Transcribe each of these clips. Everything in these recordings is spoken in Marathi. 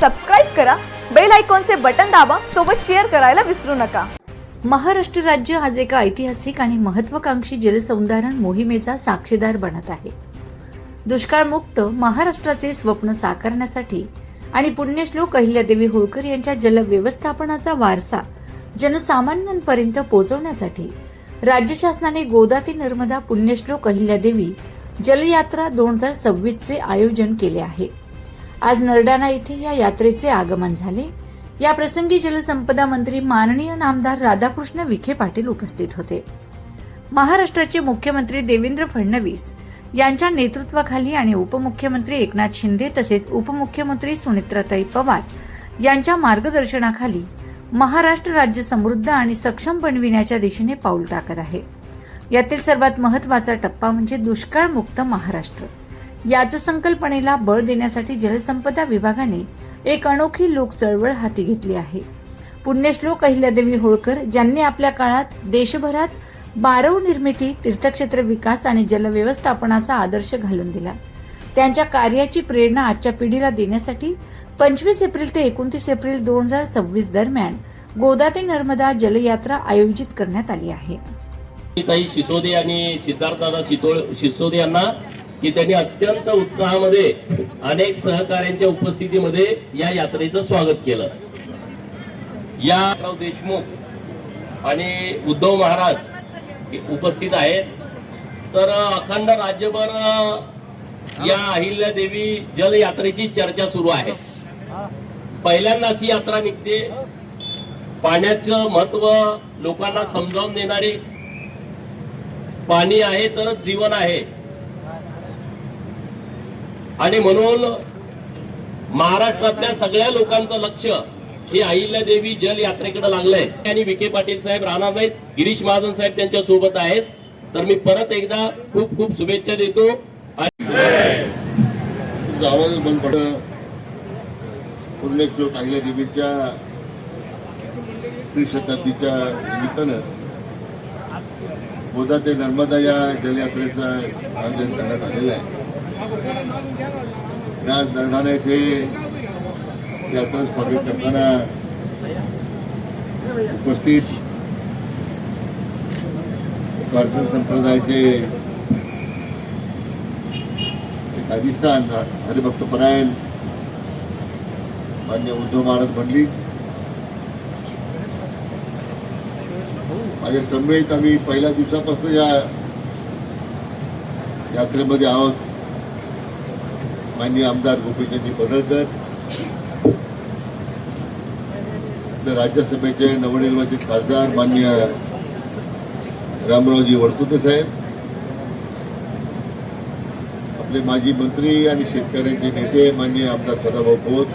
सबस्क्राईब करा, बेल आयकॉनचे बटन दाबा, सोबत शेअर करायला विसरू नका। महाराष्ट्र राज्य आज एका ऐतिहासिक आणि महत्त्वाकांक्षी जलसंधारण मोहिमेचा साक्षीदार बनत आहे। दुष्काळमुक्त महाराष्ट्राचे स्वप्न साकारण्यासाठी आणि पुण्यश्लोक अहिल्यादेवी होळकर यांच्या जल व्यवस्थापनाचा वारसा जनसामान्यांपर्यंत पोहोचवण्यासाठी राज्य शासनाने गोदा ते नर्मदा पुण्यश्लोक अहिल्यादेवी जलयात्रा 2026 चे आयोजन केले आहे। आज नरडाणा येथे या यात्रेचे आगमन झाले। या प्रसंगी जलसंपदा मंत्री माननीय नामदार राधाकृष्ण विखे पाटील उपस्थित होते। महाराष्ट्राचे मुख्यमंत्री देवेंद्र फडणवीस यांच्या नेतृत्वाखाली आणि उपमुख्यमंत्री एकनाथ शिंदे तसेच उपमुख्यमंत्री सुनेत्राताई पवार यांच्या मार्गदर्शनाखाली महाराष्ट्र राज्य समृद्ध आणि सक्षम बनविण्याच्या दिशेने पाऊल टाकत आहे। यातील सर्वात महत्त्वाचा टप्पा म्हणजे दुष्काळमुक्त महाराष्ट्र। याच संकल्पनेला बळ देण्यासाठी जलसंपदा विभागाने एक अनोखी लोक चळवळ हाती घेतली आहे। पुण्यश्लोक अहिल्यादेवी होळकर ज्यांनी आपल्या काळात देशभरात बारव निर्मिती, तीर्थक्षेत्र विकास आणि जलव्यवस्थापनाचा आदर्श घालून दिला। त्यांच्या कार्याची प्रेरणा आजच्या पिढीला देण्यासाठी 25 एप्रिल ते 29 एप्रिल 2026 दरम्यान गोदा ते नर्मदा जलयात्रा आयोजित करण्यात आली आहे। काही सिसोदे आणि सिद्धार्थदादा सिसोदे यांना की त्यांनी अत्यंत उत्साहामध्ये अनेक सहकाऱ्यांच्या उपस्थितीमध्ये या यात्रेचं स्वागत केलं। या देशमुख आणि उद्धव महाराज उपस्थित आहेत। तर अखंड राज्यभर या अहिल्यादेवी जल यात्रेची चर्चा सुरू आहे। पहिल्यांदाच ही यात्रा निघते। पाण्याचं महत्व लोकांना समजावून देणारी, पाणी आहे तरच जीवन आहे आणि म्हणून महाराष्ट्रातल्या सगळ्या लोकांचं लक्ष हे अहिल्यादेवी जल यात्रेकडे लागलंय। आणि विखे पाटील साहेब राहणार नाहीत, गिरीश महाजन साहेब त्यांच्या सोबत आहेत। तर मी परत एकदा खूप खूप शुभेच्छा देतो। आवाज बंद पड पुण्यश्लोक अहिल्यादेवीच्या श्रीशताब्दीच्या निमित्तानं गोदा ते नर्मदा या जलयात्रेचं आयोजन करण्यात आलेलं आहे। आज नरडाणा येथे यात्रा स्वागत करताना उपस्थित कारकन संप्रदायाचे अधिष्ठान हरिभक्तपरायण मान्य उद्धव महाराज मंडळी, माझ्या समेत आम्ही पहिल्या दिवसापासून या यात्रेमध्ये आहोत। माननीय आमदार गोपीचंदजी पडळकर, राज्यसभेचे नवनिर्वाचित खासदार माननीय रामरावजी वडकुते साहेब, आपले माजी मंत्री आणि शेतकऱ्यांचे नेते माननीय आमदार सदाभाऊ खोत,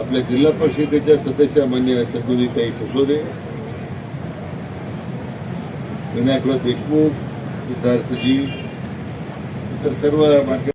आपल्या जिल्हा परिषदेच्या सदस्य माननीय संजुनीताई सिसोदे, विनायकराव देशमुख, सिद्धार्थजी, इतर सर्व मार्ग